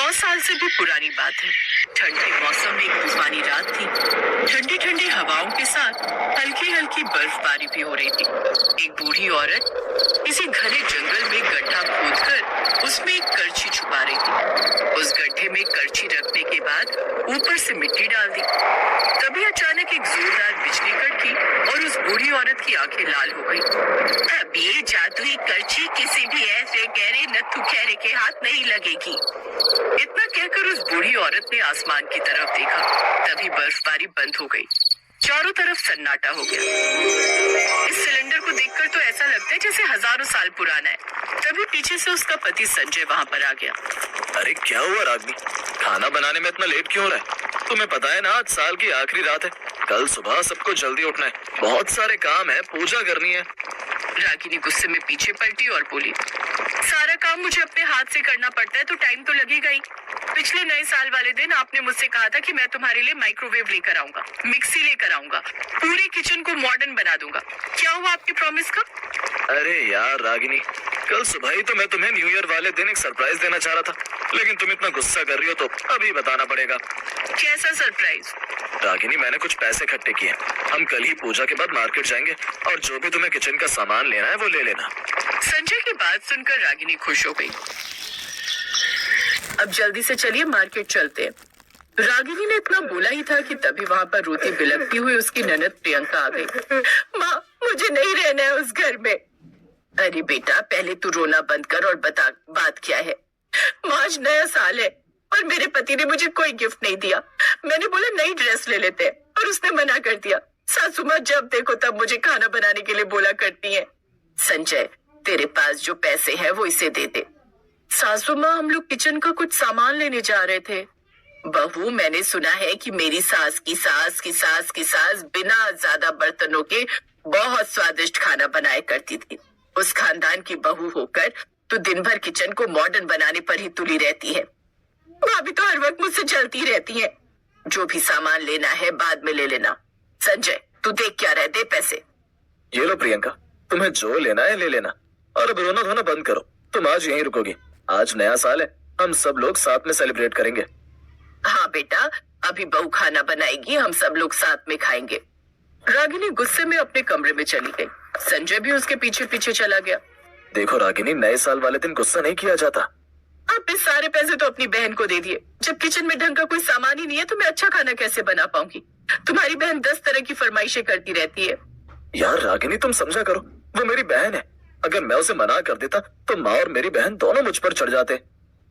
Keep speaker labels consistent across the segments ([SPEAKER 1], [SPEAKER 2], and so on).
[SPEAKER 1] 100 साल से भी पुरानी बात है। ठंडे मौसम में एक तूफानी रात थी। ठंडी ठंडी हवाओं के साथ हल्की हल्की बर्फबारी भी हो रही थी। एक बूढ़ी औरत किसी घने जंगल में गड्ढा खोदकर उसमें एक करछी छुपा रही थी। उस गड्ढे में करछी रखने के बाद ऊपर से मिट्टी डाल दी। तभी अचानक एक जोरदार बिजली कड़की और उस बूढ़ी औरत की आंखें लाल हो गई। अब ये जादुई करछी किसी भी ऐसे गहरे नत्थु खैरे के हाथ नहीं लगेगी। इतना कहकर उस बूढ़ी औरत ने आसमान की तरफ देखा। तभी बर्फबारी बंद हो गई। चारों तरफ सन्नाटा हो गया। इस सिलेंडर को देखकर तो ऐसा लगता है जैसे हजारों साल पुराना है। तभी पीछे से उसका पति संजय वहाँ पर आ गया।
[SPEAKER 2] अरे क्या हुआ रागिनी, खाना बनाने में इतना लेट क्यों हो रहा है? तुम्हें पता है ना आज साल की आखिरी रात है। कल सुबह सबको जल्दी उठना है, बहुत सारे काम है, पूजा करनी है।
[SPEAKER 1] रागिनी गुस्से में पीछे पलटी और बोली, सारा काम मुझे अपने हाथ से करना पड़ता है तो टाइम तो लगेगा ही। पिछले नए साल वाले दिन आपने मुझसे कहा था कि मैं तुम्हारे लिए माइक्रोवेव लेकर आऊंगा, मिक्सी लेकर आऊंगा, पूरे किचन को मॉडर्न बना दूंगा। क्या हुआ आपके प्रॉमिस का?
[SPEAKER 2] अरे यार रागिनी, कल सुबह ही तो मैं तुम्हें न्यू ईयर वाले दिन एक सरप्राइज देना चाह रहा था, लेकिन तुम इतना गुस्सा कर रही हो तो अभी बताना पड़ेगा।
[SPEAKER 1] कैसा सरप्राइज?
[SPEAKER 2] रागिनी, मैंने कुछ पैसे इकट्ठे किए, हम कल ही पूजा के बाद मार्केट जाएंगे और जो भी तुम्हें किचन का सामान लेना है वो ले लेना।
[SPEAKER 1] संजय की बात सुनकर रागिनी खुश हो गई। अब जल्दी से चलिए मार्केट चलते हैं। रागिनी ने इतना बोला ही था कि तभी वहाँ पर रोती बिलखती हुई उसकी ननद प्रियंका आ गई। माँ, मुझे नहीं रहना है उस घर में। अरे बेटा, पहले तू रोना बंद कर और बता बात क्या है। माँ, आज नया साल है और मेरे पति ने मुझे कोई गिफ्ट नहीं दिया। मैंने बोला नई ड्रेस ले लेते हैं और उसने मना कर दिया। सासू माँ जब देखो तब मुझे खाना बनाने के लिए बोला करती है। संजय, तेरे पास जो पैसे हैं वो इसे दे दे। सासू माँ, हम लोग किचन का कुछ सामान लेने जा रहे थे। बहू, मैंने सुना है कि मेरी सास की सास की सास की सास बिना ज्यादा बर्तनों के बहुत स्वादिष्ट खाना बनाया करती थी। उस खानदान की बहू होकर तू दिन भर किचन को मॉडर्न बनाने पर ही तुली रहती है। भाभी तो हर वक्त मुझसे चलती रहती है। जो भी सामान लेना है बाद में ले लेना। संजय, तू देख क्या रहे, दे पैसे।
[SPEAKER 2] ये लो प्रियंका, तुम्हें जो लेना है ले लेना और अब रोना धोना बंद करो। तुम आज यहीं रुकोगी। आज नया साल है, हम सब लोग साथ में सेलिब्रेट करेंगे।
[SPEAKER 1] हाँ बेटा, अभी बहू खाना बनाएगी, हम सब लोग साथ में खाएंगे। रागिनी गुस्से में अपने कमरे में चली गई। संजय भी उसके पीछे पीछे चला गया।
[SPEAKER 2] देखो रागिनी, नए साल वाले दिन गुस्सा नहीं किया जाता।
[SPEAKER 1] आपने सारे पैसे तो अपनी बहन को दे दिए। जब किचन में ढंग का कोई सामान ही नहीं है तो मैं अच्छा खाना कैसे बना पाऊंगी? तुम्हारी बहन 10 तरह की फरमाइशें करती रहती है।
[SPEAKER 2] यार रागिनी, तुम समझा करो, वो मेरी बहन है। अगर मैं उसे मना कर देता तो माँ और मेरी बहन दोनों मुझ पर चढ़ जाते।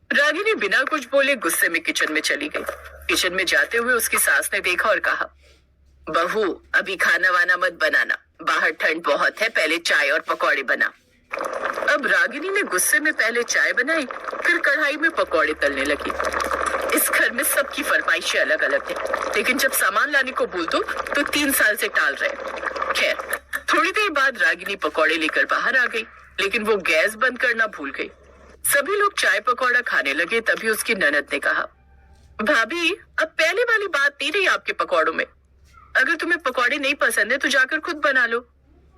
[SPEAKER 1] रागिनी बिना कुछ बोले गुस्से में किचन में चली गई। किचन में जाते हुए उसकी सास ने देखा और कहा, बहू अभी खाना वाना मत बनाना, बाहर ठंड बहुत है, पहले चाय और पकौड़े बना। अब रागिनी ने गुस्से में पहले चाय बनाई, फिर कढ़ाई में पकौड़े तलने लगी। इस घर में सबकी फरमाइशें अलग अलग है, लेकिन जब सामान लाने को बोल दो तो 3 साल से टाल रहे। खैर, थोड़ी देर बाद रागिनी पकौड़े लेकर बाहर आ गई, लेकिन वो गैस बंद करना भूल गई। सभी लोग चाय पकौड़ा खाने लगे। तभी उसकी ननद ने कहा, भाभी अब पहले वाली बात नहीं रही आपके पकौड़ों में। अगर तुम्हें पकौड़े नहीं पसंद है तो जाकर खुद बना लो।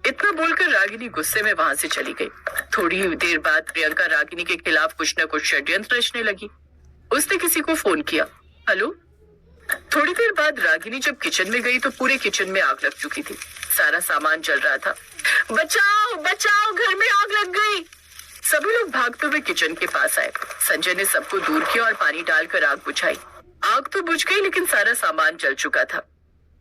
[SPEAKER 1] इतना बोलकर रागिनी गुस्से में वहां से चली गई। थोड़ी देर बाद प्रियंका रागिनी के खिलाफ कुछ न कुछ षड्यंत्र रचने लगी। उसने किसी को फोन किया। हेलो। थोड़ी देर बाद रागिनी जब किचन में गई तो पूरे किचन में आग लग चुकी थी। सारा सामान जल रहा था। बचाओ बचाओ, घर में आग लग गई। सभी लोग भागते हुए किचन के पास आए। संजय ने सबको दूर किया और पानी डालकर आग बुझाई। आग तो बुझ गई, लेकिन सारा सामान जल चुका था।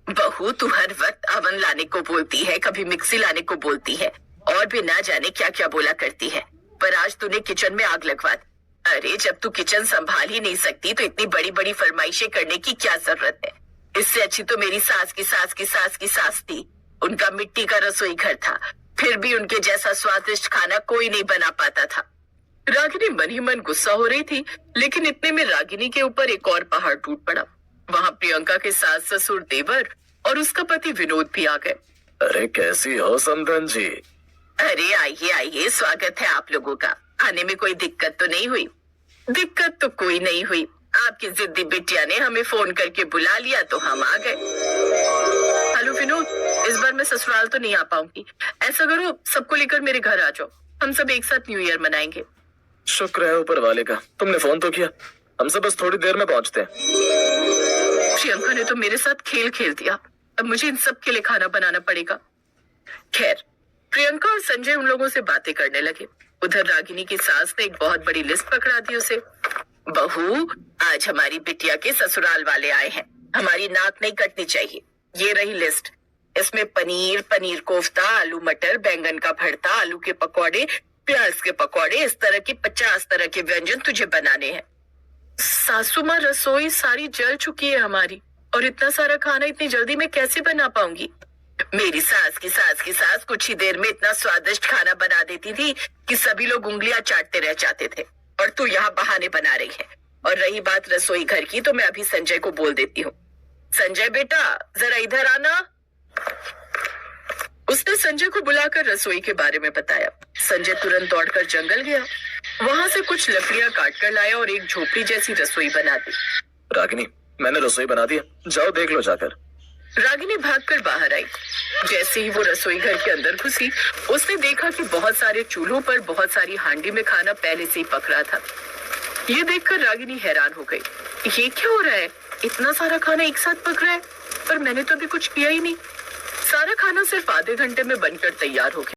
[SPEAKER 1] बहू, तू हर वक्त अवन लाने को बोलती है, कभी मिक्सी लाने को बोलती है और भी ना जाने क्या क्या बोला करती है, पर आज तूने किचन में आग लगवा दी। अरे जब तू किचन संभाल ही नहीं सकती तो इतनी बड़ी बड़ी फरमाइशें करने की क्या जरूरत है? इससे अच्छी तो मेरी सास की सास की सास की सास थी। उनका मिट्टी का रसोई घर था, फिर भी उनके जैसा स्वादिष्ट खाना कोई नहीं बना पाता था। रागिनी मन ही मन गुस्सा हो रही थी, लेकिन इतने में रागिनी के ऊपर एक और पहाड़ टूट पड़ा। वहाँ प्रियंका के सास ससुर देवर और उसका पति विनोद भी आ गए।
[SPEAKER 2] अरे कैसी हो समधन जी?
[SPEAKER 1] अरे आइए आइए, स्वागत है आप लोगों का। आने में कोई दिक्कत तो नहीं हुई? दिक्कत तो कोई नहीं हुई। आपकी जिद्दी बिटिया ने हमें फोन करके बुला लिया तो हम आ गए। हेलो विनोद, इस बार मैं ससुराल तो नहीं आ पाऊंगी। ऐसा करो, सबको लेकर मेरे घर आ जाओ, हम सब एक साथ न्यू ईयर मनाएंगे।
[SPEAKER 2] शुक्र है ऊपर वाले का, तुमने फोन तो किया। हमसे बस थोड़ी देर में पहुंचते हैं।
[SPEAKER 1] प्रियंका ने तो मेरे साथ खेल खेल दिया, अब मुझे इन सब के लिए खाना बनाना पड़ेगा। खैर, प्रियंका और संजय उन लोगों से बातें करने लगे। उधर रागिनी की सास ने एक बहुत बड़ी लिस्ट पकड़ा दी उसे। बहू, आज हमारी बिटिया के ससुराल वाले आए हैं, हमारी नाक नहीं कटनी चाहिए। ये रही लिस्ट, इसमें पनीर, पनीर कोफ्ता, आलू मटर, बैंगन का भरता, आलू के पकौड़े, प्याज के पकौड़े, इस तरह की 50 तरह के व्यंजन तुझे बनाने हैं। सासू माँ, रसोई सारी जल चुकी है हमारी, और इतना सारा खाना इतनी जल्दी मैं कैसे बना पाऊंगी? मेरी सास की सास कुछ ही देर में इतना स्वादिष्ट खाना बना देती थी कि सभी लोग उंगलियां चाटते रह जाते थे, और तू यहाँ बहाने बना रही है। और रही बात रसोई घर की, तो मैं अभी संजय को बोल देती हूँ। संजय बेटा, जरा इधर आना। उसने संजय को बुलाकर रसोई के बारे में बताया। संजय तुरंत दौड़कर जंगल गया, वहां से कुछ लकड़ियां काट कर लाया और एक झोपड़ी जैसी रसोई बना दी।
[SPEAKER 2] रागिनी, मैंने रसोई बना दी है, जाओ देख लो जाकर।
[SPEAKER 1] रागिनी भागकर बाहर आई। जैसे ही वो रसोई घर के अंदर घुसी, उसने देखा कि बहुत सारे चूल्हों पर बहुत सारी हांडी में खाना पहले से ही पक रहा था। ये देखकर रागिनी हैरान हो गई। ये क्या हो रहा है? इतना सारा खाना एक साथ पक रहा है, पर मैंने तो अभी कुछ किया ही नहीं। सारा खाना सिर्फ आधे घंटे में बनकर तैयार हो गया।